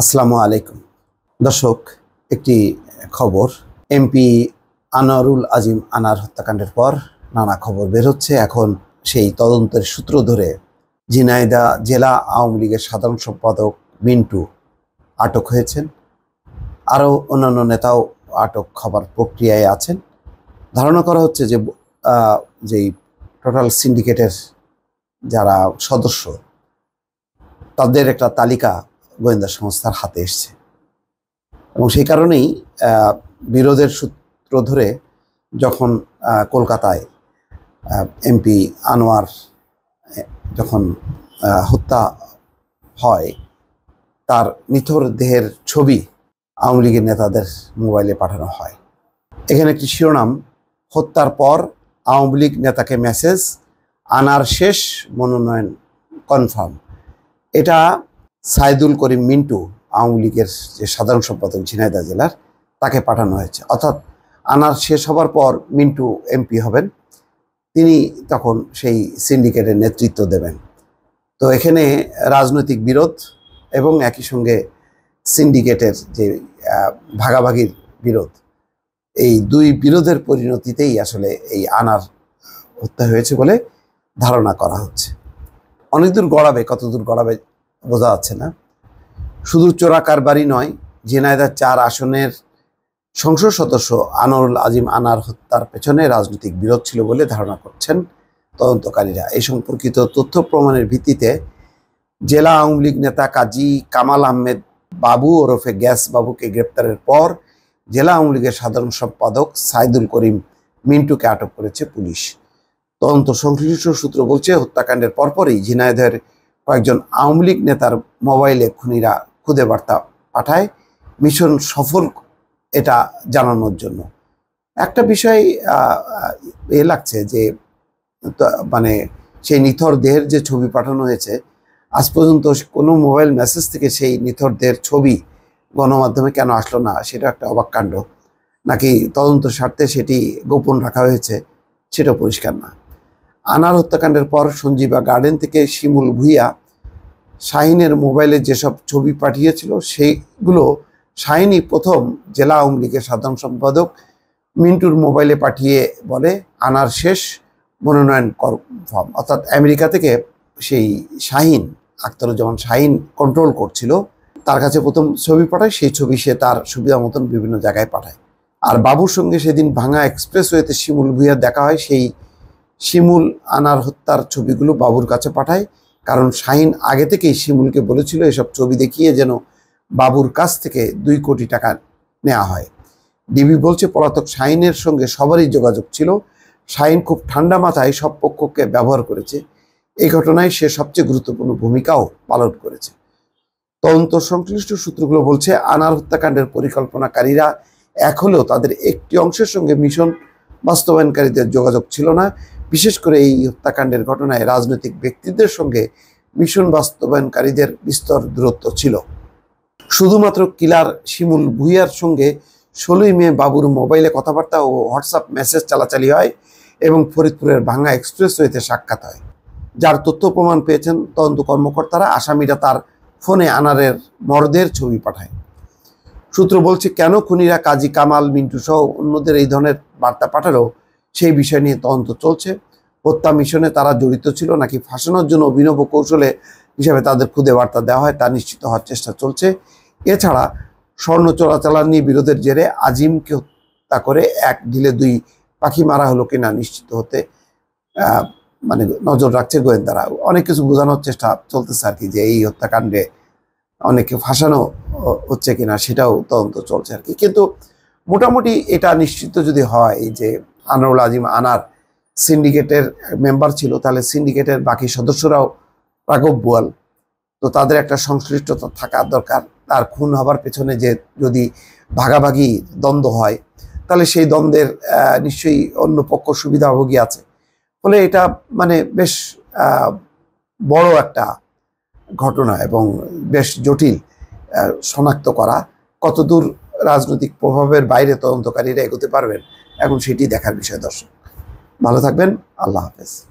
আসসালামু আলাইকুম দর্শক, একটি খবর। এমপি আনোয়ারুল আজিম আনার হত্যাকাণ্ডের পর নানা খবর বের হচ্ছে। এখন সেই তদন্তের সূত্র ধরে ঝিনাইদহ জেলা আওয়ামী লীগের সাধারণ সম্পাদক মিন্টু আটক হয়েছেন। আরও অন্যান্য নেতাও আটক হবার প্রক্রিয়ায় আছেন। ধারণা করা হচ্ছে যে যেই টোটাল সিন্ডিকেটের যারা সদস্য তাদের একটা তালিকা গোয়েন্দা সংস্থার হাতে এসছে এবং সেই কারণেই বিরোধের সূত্র ধরে যখন কলকাতায় এমপি আনোয়ার যখন হত্যা হয়, তার নিথর দেহের ছবি আওয়ামী লীগের নেতাদের মোবাইলে পাঠানো হয়। এখানে একটি শিরোনাম, হত্যার পর আওয়ামী লীগ নেতাকে মেসেজ, আনার শেষ মনোনয়ন কনফার্ম। এটা সাইদুল করিম মিন্টু, আওয়ামী লীগের যে সাধারণ সম্পাদক ঝিনাইদহ জেলার, তাকে পাঠানো হয়েছে। অর্থাৎ আনার শেষ হবার পর মিন্টু এমপি হবেন, তিনি তখন সেই সিন্ডিকেটের নেতৃত্ব দেবেন। তো এখানে রাজনৈতিক বিরোধ এবং একই সঙ্গে সিন্ডিকেটের যে ভাগাভাগির বিরোধ, এই দুই বিরোধের পরিণতিতেই আসলে এই আনার হত্যা হয়েছে বলে ধারণা করা হচ্ছে। অনেক দূর গড়াবে, কত দূর গড়াবে বোঝা যাচ্ছে না। শুধু চোরা কারবারি নয়, ঝিনাইদহ 4 আসনের সংসদ সদস্য আনোয়ারুল আজিম আনার হত্যার পেছনে রাজনৈতিক বিরোধ ছিল বলে ধারণা করছেন তদন্তকারীরা। এই সম্পর্কিত তথ্য প্রমাণের ভিত্তিতে জেলা আওয়ামী লীগ নেতা কাজী কামাল আহমেদ বাবু ওরফে গ্যাস বাবুকে গ্রেপ্তারের পর জেলা আওয়ামী লীগের সাধারণ সম্পাদক সাইদুল করিম মিন্টুকে আটক করেছে পুলিশ। তদন্ত সংশ্লিষ্ট সূত্র বলছে, হত্যাকাণ্ডের পরপরই ঝিনাইদহের কয়েকজন আওয়ামী লীগ নেতার মোবাইলে খুনিরা খুদে বার্তা পাঠায়, মিশন সফল এটা জানানোর জন্য। একটা বিষয় লাগছে যে মানে সেই নিথর দেহের যে ছবি পাঠানো হয়েছে, আজ পর্যন্ত কোনো মোবাইল মেসেজ থেকে সেই নিথর দেহের ছবি গণমাধ্যমে কেন আসলো না, সেটা একটা অবাক কাণ্ড। নাকি তদন্ত স্বার্থে সেটি গোপন রাখা হয়েছে, সেটা পরিষ্কার না। আনার হত্যাকাণ্ডের পর সঞ্জীবা গার্ডেন থেকে শিমুল ভুইয়া শাহিনের মোবাইলে যেসব ছবি পাঠিয়েছিল, সেইগুলো শাহিনই প্রথম জেলা আওয়ামী লীগের সাধারণ সম্পাদক মিন্টুর মোবাইলে পাঠিয়ে বলে, আনার শেষ মনোনয়ন কনফার্ম। অর্থাৎ আমেরিকা থেকে সেই শাহিন, আখতারুজ্জামান শাহিন কন্ট্রোল করছিল, তার কাছে প্রথম ছবি পাঠায়। সেই ছবি সে তার সুবিধা মতন বিভিন্ন জায়গায় পাঠায়। আর বাবুর সঙ্গে সেদিন ভাঙা এক্সপ্রেসওয়েতে শিমুল ভুইয়ার দেখা হয়। সেই শিমুল আনার হত্যার ছবিগুলো বাবুর কাছে পাঠায়, কারণ শাহিন আগে থেকেই শিমুলকে বলেছিল এসব ছবি দেখিয়ে যেন বাবুর কাছ থেকে 2 কোটি টাকা নেওয়া হয়। ডিবি বলছে, পলাতক শাহিনের সঙ্গে সবারই যোগাযোগ ছিল। শাহিন খুব ঠান্ডা মাথায় সব পক্ষকে ব্যবহার করেছে। এই ঘটনায় সে সবচেয়ে গুরুত্বপূর্ণ ভূমিকাও পালন করেছে। তদন্ত সংশ্লিষ্ট সূত্রগুলো বলছে, আনার হত্যাকাণ্ডের পরিকল্পনাকারীরা এক হলেও তাদের একটি অংশের সঙ্গে মিশন বাস্তবায়নকারীদের যোগাযোগ ছিল না। বিশেষ করে এই হত্যাকাণ্ডের ঘটনায় রাজনৈতিক ব্যক্তিদের সঙ্গে মিশন বাস্তবায়নকারীদের বিস্তর দূরত্ব ছিল। শুধুমাত্র কিলার শিমুল ভুইয়ার সঙ্গে 16ই মে বাবুর মোবাইলে কথাবার্তা ও হোয়াটসঅ্যাপ মেসেজ চালাচালি হয় এবং ফরিদপুরের ভাঙা এক্সপ্রেসওয়েতে সাক্ষাৎ হয়, যার তথ্য প্রমাণ পেয়েছেন তদন্ত কর্মকর্তারা। আসামিরা তার ফোনে আনারের মরদেহের ছবি পাঠায়। সূত্র বলছে, কেন খুনিরা কাজী কামাল, মিন্টু সহ অন্যদের এই ধরনের বার্তা পাঠালো, সেই বিষয় নিয়ে তদন্ত চলছে। হত্যা মিশনে তারা জড়িত ছিল নাকি ফাঁসানোর জন্য অভিনব কৌশলে হিসাবে তাদের খুদে বার্তা দেওয়া হয়, তা নিশ্চিত হওয়ার চেষ্টা চলছে। এছাড়া স্বর্ণ চোরাচালানি বিরোধের জেরে আজিমকে হত্যা করে এক ঢিলে 2 পাখি মারা হলো কিনা নিশ্চিত হতে মানে নজর রাখছে গোয়েন্দারা। অনেক কিছু বোঝানোর চেষ্টা চলতেছে আর কি, যে এই হত্যাকাণ্ডে অনেকে ফাঁসানো হচ্ছে কিনা সেটাও তদন্ত চলছে আর কি। কিন্তু মোটামুটি এটা নিশ্চিত যদি হয় যে আনোয়ারুল আজিম আনার সিন্ডিকেটের মেম্বার ছিল, তাহলে সিন্ডিকেটের বাকি সদস্যরাও রাঘব বোয়াল, তো তাদের একটা সংশ্লিষ্টতা থাকা দরকার। তার খুন হবার পেছনে যে যদি ভাগাভাগি দ্বন্দ্ব হয়, তাহলে সেই দ্বন্দ্বের নিশ্চয়ই অন্য পক্ষ সুবিধাভোগী আছে। ফলে এটা মানে বেশ বড় একটা ঘটনা এবং বেশ জটিল শনাক্ত করা। কতদূর রাজনৈতিক প্রভাবের বাইরে তদন্তকারীরা এগোতে পারবেন, এখন সেটি দেখার বিষয়। দর্শক ভালো থাকবেন, আল্লাহ হাফেজ।